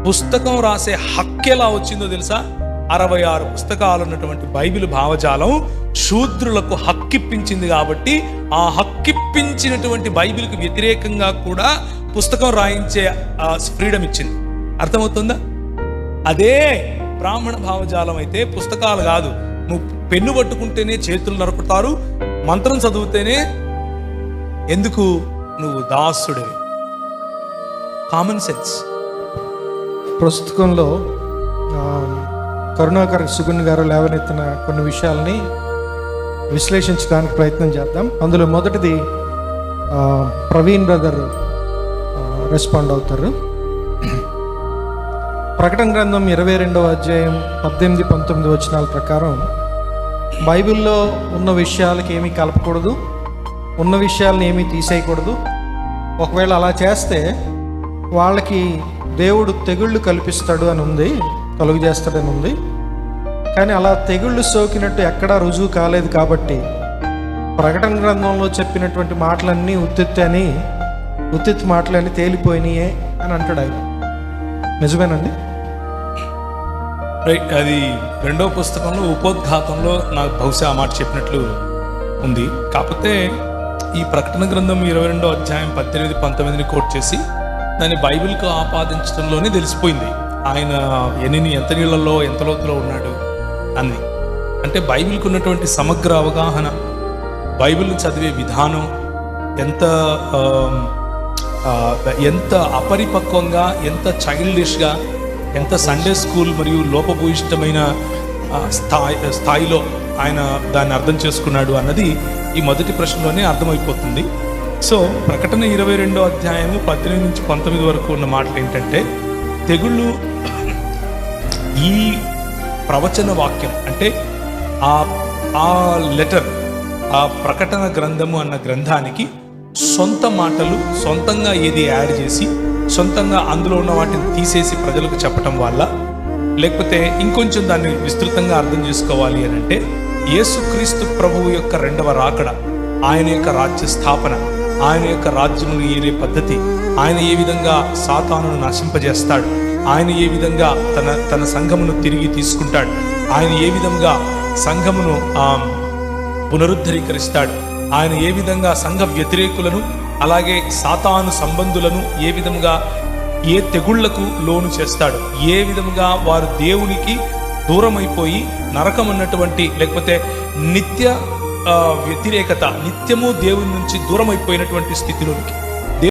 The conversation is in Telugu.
పుస్తకం రాసే హక్కు ఎలా వచ్చిందో తెలుసా? 66 పుస్తకాలు ఉన్నటువంటి బైబిల్ భావజాలం శూద్రులకు హక్కిప్పించింది కాబట్టి ఆ హక్కిప్పించినటువంటి బైబిల్కి వ్యతిరేకంగా కూడా పుస్తకం రాయించే ఫ్రీడమ్ ఇచ్చింది. అర్థమవుతుందా? అదే బ్రాహ్మణ భావజాలం అయితే పుస్తకాలు కాదు, నువ్వు పెన్ను పట్టుకుంటేనే చేతులు నరుకుతారు, మంత్రం చదివితేనే ఎందుకు నువ్వు దాసుడివి. Common sense. పుస్తకంలో కరుణాకర్ సుగుణ్ గారు లేవనెత్తిన కొన్ని విషయాల్ని విశ్లేషించడానికి ప్రయత్నం చేద్దాం. అందులో మొదటిది ప్రవీణ్ బ్రదర్ రెస్పాండ్ అవుతారు. ప్రకటన గ్రంథం 22వ అధ్యాయం 18-19 వచనాల ప్రకారం బైబిల్లో ఉన్న విషయాలకి ఏమీ కలపకూడదు, ఉన్న విషయాలను ఏమీ తీసేయకూడదు. ఒకవేళ అలా చేస్తే వాళ్ళకి దేవుడు తెగుళ్ళు కల్పిస్తాడు అని ఉంది, కలుగు చేస్తాడని ఉంది. కానీ అలా తెగుళ్ళు సోకినట్టు ఎక్కడా రుజువు కాలేదు కాబట్టి ప్రకటన గ్రంథంలో చెప్పినటువంటి మాటలన్నీ ఉత్తిత్తి మాటలన్నీ తేలిపోయినాయే అని అంటాడు ఆయన. నిజమేనండి? రైట్. అది 2వ పుస్తకంలో ఉపోద్ఘాతంలో నాకు బహుశా ఆ మాట చెప్పినట్లు ఉంది. కాకపోతే ఈ ప్రకటన గ్రంథం 22వ అధ్యాయం 18-19 కోట్ చేసి దాన్ని బైబిల్కు ఆపాదించడంలోనే తెలిసిపోయింది ఆయన ఎంత నీళ్ళల్లో ఎంత లోతులో ఉన్నాడు అని. అంటే బైబిల్కి ఉన్నటువంటి సమగ్ర అవగాహన, బైబిల్ని చదివే విధానం ఎంత అపరిపక్వంగా, ఎంత చైల్డిష్గా, ఎంత సండే స్కూల్ మరియు లోపభూయిష్టమైన స్థాయిలో ఆయన దాన్ని అర్థం చేసుకున్నాడు అన్నది ఈ మొదటి ప్రశ్నలోనే అర్థమైపోతుంది. సో ప్రకటన 22వ అధ్యాయము 18-19 వరకు ఉన్న మాటలు ఏంటంటే, తెగుళ్ళు ఈ ప్రవచన వాక్యం అంటే ఆ లెటర్, ఆ ప్రకటన గ్రంథము అన్న గ్రంథానికి సొంత మాటలు, సొంతంగా ఏది యాడ్ చేసి సొంతంగా అందులో ఉన్న వాటిని తీసేసి ప్రజలకు చెప్పటం వల్ల, లేకపోతే ఇంకొంచెం దాన్ని విస్తృతంగా అర్థం చేసుకోవాలి అని అంటే యేసుక్రీస్తు ప్రభువు యొక్క 2వ రాకడ, ఆయన యొక్క రాజ్య స్థాపన, ఆయన యొక్క రాజ్యమును ఏలే పద్ధతి, ఆయన ఏ విధంగా సాతానును నశింపజేస్తాడు, ఆయన ఏ విధంగా తన సంఘమును తిరిగి తీసుకుంటాడు, ఆయన ఏ విధంగా సంఘమును పునరుద్ధరీకరిస్తాడు, ఆయన ఏ విధంగా సంఘ వ్యతిరేకులను అలాగే సాతాను సంబంధులను ఏ విధంగా ఏ తెగుళ్లకు లోను చేస్తాడు, ఏ విధంగా వారు దేవునికి దూరమైపోయి నరకం అన్నటువంటి లేకపోతే నిత్య వ్యతిరేకత, నిత్యము దేవుని నుంచి దూరం అయిపోయినటువంటి స్థితిలోనికి